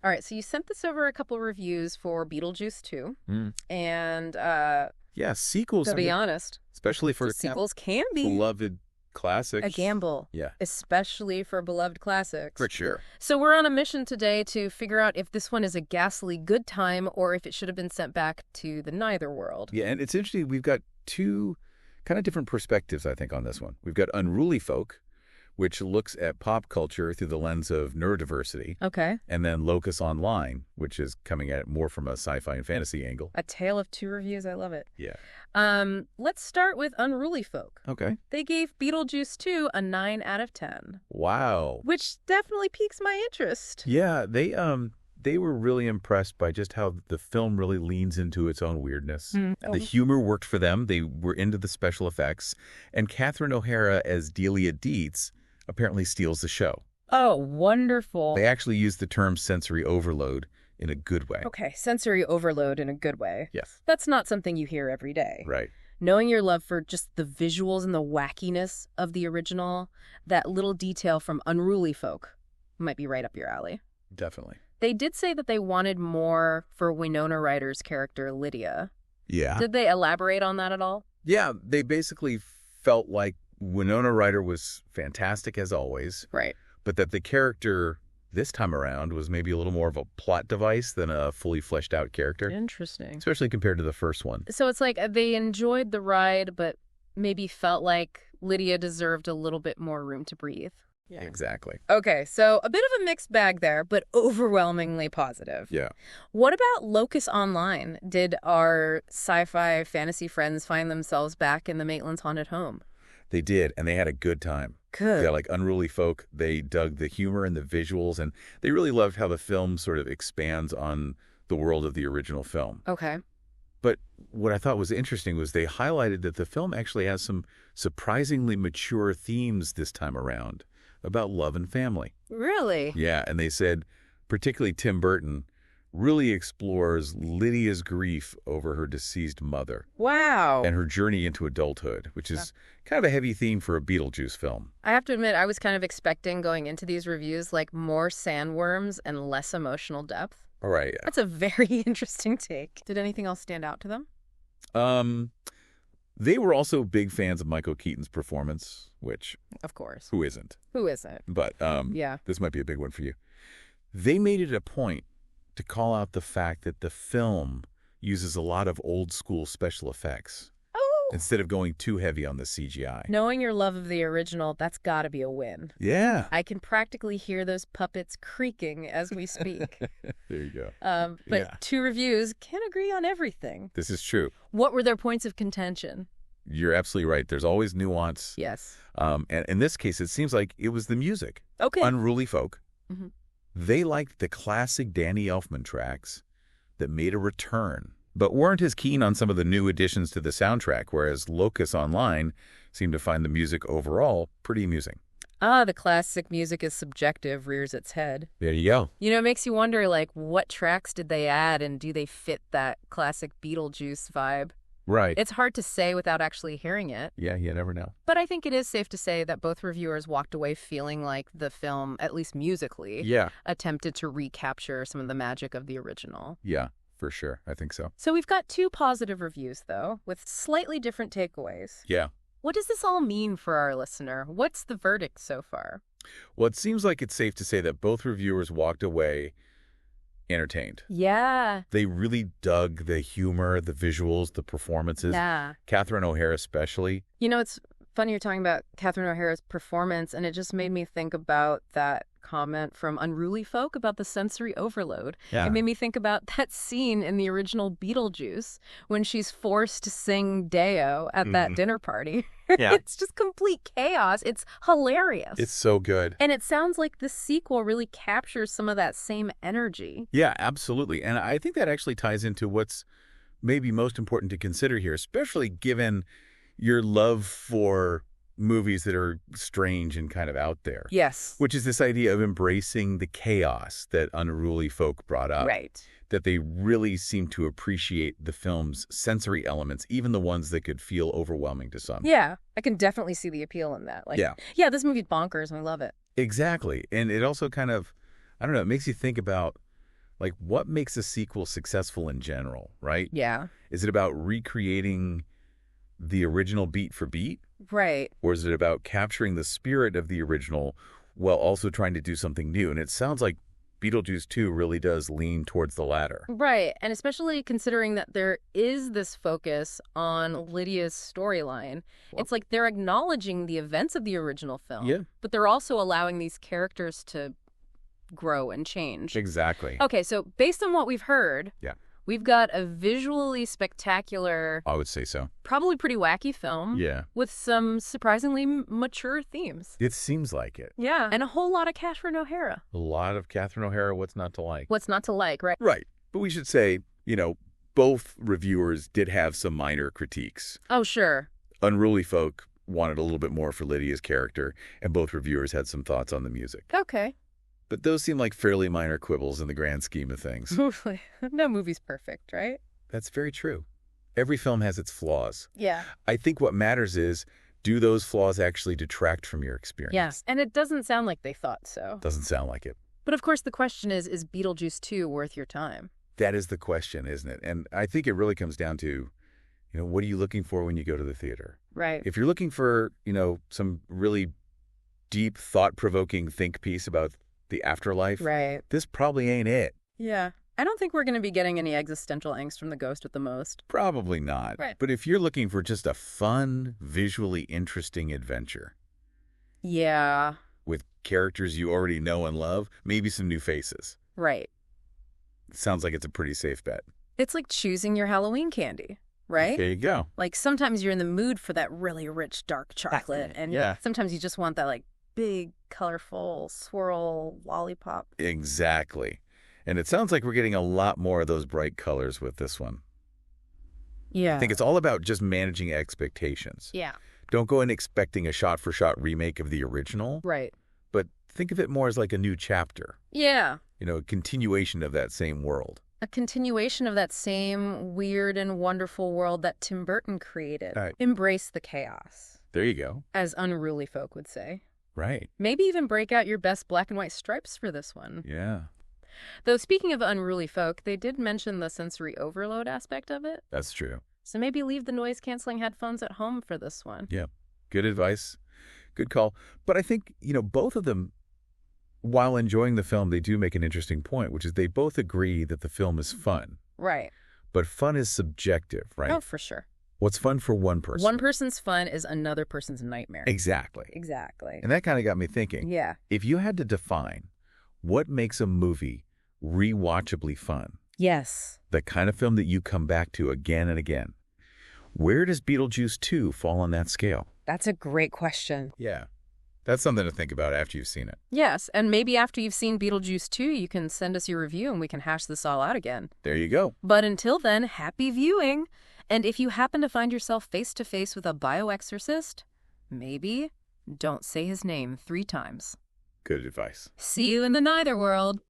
All right, so you sent this over a couple reviews for Beetlejuice 2. And yeah, sequels. to be honest, especially for sequels can be beloved classics. a gamble. Yeah. Especially for beloved classics. For sure. So we're on a mission today to figure out if this one is a ghastly good time or if it should have been sent back to the neither world. Yeah, and it's interesting. We've got two kind of different perspectives, I think, on this one. We've got Unruly Folk, which looks at pop culture through the lens of neurodiversity. Okay. And then Locust Online, which is coming at it more from a sci-fi and fantasy angle. A tale of two reviews. I love it. Yeah. Let's start with Unruly Folk. Okay. They gave Beetlejuice 2 a 9 out of 10. Wow. Which definitely piques my interest. Yeah, they were really impressed by just how the film really leans into its own weirdness. The humor worked for them. They were into the special effects. And Catherine O'Hara as Delia Dietz apparently steals the show. Oh, wonderful. They actually use the term sensory overload in a good way. Okay, sensory overload in a good way. Yes. That's not something you hear every day. Right. Knowing your love for just the visuals and the wackiness of the original, that little detail from Unruly Folk might be right up your alley. Definitely. They did say that they wanted more for Winona Ryder's character, Lydia. Yeah. Did they elaborate on that at all? Yeah, they basically felt like Winona Ryder was fantastic as always. Right. But that the character this time around was maybe a little more of a plot device than a fully fleshed out character. Interesting. Especially compared to the first one. So it's like they enjoyed the ride, but maybe felt like Lydia deserved a little bit more room to breathe. Yeah. Exactly. Okay, so a bit of a mixed bag there, but overwhelmingly positive. Yeah. What about Locust Online? Did our sci-fi fantasy friends find themselves back in the Maitland's haunted home? They did, and they had a good time. Good. Yeah, like Unruly Folk, they dug the humor and the visuals, and they really loved how the film sort of expands on the world of the original film. Okay. But what I thought was interesting was they highlighted that the film actually has some surprisingly mature themes this time around about love and family. Really? Yeah, and they said, particularly Tim Burton, really explores Lydia's grief over her deceased mother. Wow. And her journey into adulthood, which is kind of a heavy theme for a Beetlejuice film. I have to admit, I was kind of expecting going into these reviews like more sandworms and less emotional depth. All right. Yeah. That's a very interesting take. Did anything else stand out to them? They were also big fans of Michael Keaton's performance, which... Of course. Who isn't? Who isn't? But yeah. This might be a big one for you. They made it a point to call out the fact that the film uses a lot of old-school special effects. Oh! Instead of going too heavy on the CGI. Knowing your love of the original, that's got to be a win. Yeah. I can practically hear those puppets creaking as we speak. There you go. But yeah. Two reviews can't agree on everything. This is true. What were their points of contention? You're absolutely right. There's always nuance. Yes. And in this case, it seems like it was the music. Okay. Unruly Folk. Mm-hmm. They liked the classic Danny Elfman tracks that made a return, but weren't as keen on some of the new additions to the soundtrack, whereas Locust Online seemed to find the music overall pretty amusing. Ah, the classic music is subjective, rears its head. There you go. You know, it makes you wonder, like, what tracks did they add, and do they fit that classic Beetlejuice vibe? Right. It's hard to say without actually hearing it. Yeah, you never know. But I think it is safe to say that both reviewers walked away feeling like the film, at least musically, attempted to recapture some of the magic of the original. Yeah, for sure. I think so. So we've got two positive reviews, though, with slightly different takeaways. Yeah. What does this all mean for our listener? What's the verdict so far? Well, it seems like it's safe to say that both reviewers walked away entertained. Yeah. They really dug the humor, the visuals, the performances. Yeah. Catherine O'Hara especially. You know, it's funny you're talking about Catherine O'Hara's performance, and it just made me think about that comment from Unruly Folk about the sensory overload. Yeah. It made me think about that scene in the original Beetlejuice when she's forced to sing Deo at that dinner party. Yeah. It's just complete chaos. It's hilarious. It's so good. And it sounds like this sequel really captures some of that same energy. Yeah, absolutely. And I think that actually ties into what's maybe most important to consider here, especially given your love for movies that are strange and kind of out there. Yes. Which is this idea of embracing the chaos that Unruly Folk brought up. Right. That they really seem to appreciate the film's sensory elements, even the ones that could feel overwhelming to some. Yeah, I can definitely see the appeal in that. Like, yeah, this movie's bonkers and I love it. Exactly. And it also kind of, I don't know, it makes you think about Like, what makes a sequel successful in general, right? Yeah. Is it about recreating the original beat for beat? Right. Or is it about capturing the spirit of the original while also trying to do something new? And it sounds like Beetlejuice 2 really does lean towards the latter. Right. And especially considering that there is this focus on Lydia's storyline. It's like they're acknowledging the events of the original film, but they're also allowing these characters to grow and change. Exactly. Okay, so based on what we've heard, we've got a visually spectacular, I would say so, probably pretty wacky film with some surprisingly mature themes. It seems like it. Yeah, and a whole lot of Catherine O'Hara. A lot of Catherine O'Hara, what's not to like? What's not to like, right? Right. But we should say, both reviewers did have some minor critiques. Oh, sure. Unruly Folk wanted a little bit more for Lydia's character, and both reviewers had some thoughts on the music. Okay. But those seem like fairly minor quibbles in the grand scheme of things. No movie's perfect, right? That's very true. Every film has its flaws. Yeah. I think what matters is, do those flaws actually detract from your experience? Yes, and it doesn't sound like they thought so. Doesn't sound like it. But of course the question is Beetlejuice 2 worth your time? That is the question, isn't it? And I think it really comes down to, what are you looking for when you go to the theater? Right. If you're looking for, some really deep, thought-provoking think piece about the afterlife, right, this probably ain't it. Yeah. I don't think we're going to be getting any existential angst from the ghost at the most. Probably not. Right. But if you're looking for just a fun, visually interesting adventure. Yeah. With characters you already know and love, maybe some new faces. Right. Sounds like it's a pretty safe bet. It's like choosing your Halloween candy, right? There you go. Like sometimes you're in the mood for that really rich, dark chocolate. And sometimes you just want that like big, colorful swirl lollipop. Exactly. And it sounds like we're getting a lot more of those bright colors with this one. Yeah. I think it's all about just managing expectations. Yeah. Don't go in expecting a shot-for-shot remake of the original. Right. But think of it more as like a new chapter. Yeah. A continuation of that same world. A continuation of that same weird and wonderful world that Tim Burton created. Right. Embrace the chaos. There you go. As Unruly Folk would say. Right. Maybe even break out your best black and white stripes for this one. Yeah. Though speaking of Unruly Folk, they did mention the sensory overload aspect of it. That's true. So maybe leave the noise-canceling headphones at home for this one. Yeah. Good advice. Good call. But I think, both of them, while enjoying the film, they do make an interesting point, which is they both agree that the film is fun. Right. But fun is subjective, right? Oh, for sure. What's fun for one person? One person's fun is another person's nightmare. Exactly. Exactly. And that kind of got me thinking. Yeah. If you had to define what makes a movie rewatchably fun. Yes. The kind of film that you come back to again and again. Where does Beetlejuice 2 fall on that scale? That's a great question. Yeah. That's something to think about after you've seen it. Yes, and maybe after you've seen Beetlejuice 2, you can send us your review and we can hash this all out again. There you go. But until then, happy viewing. And if you happen to find yourself face-to-face with a bioexorcist, maybe don't say his name 3 times. Good advice. See you in the Neither world.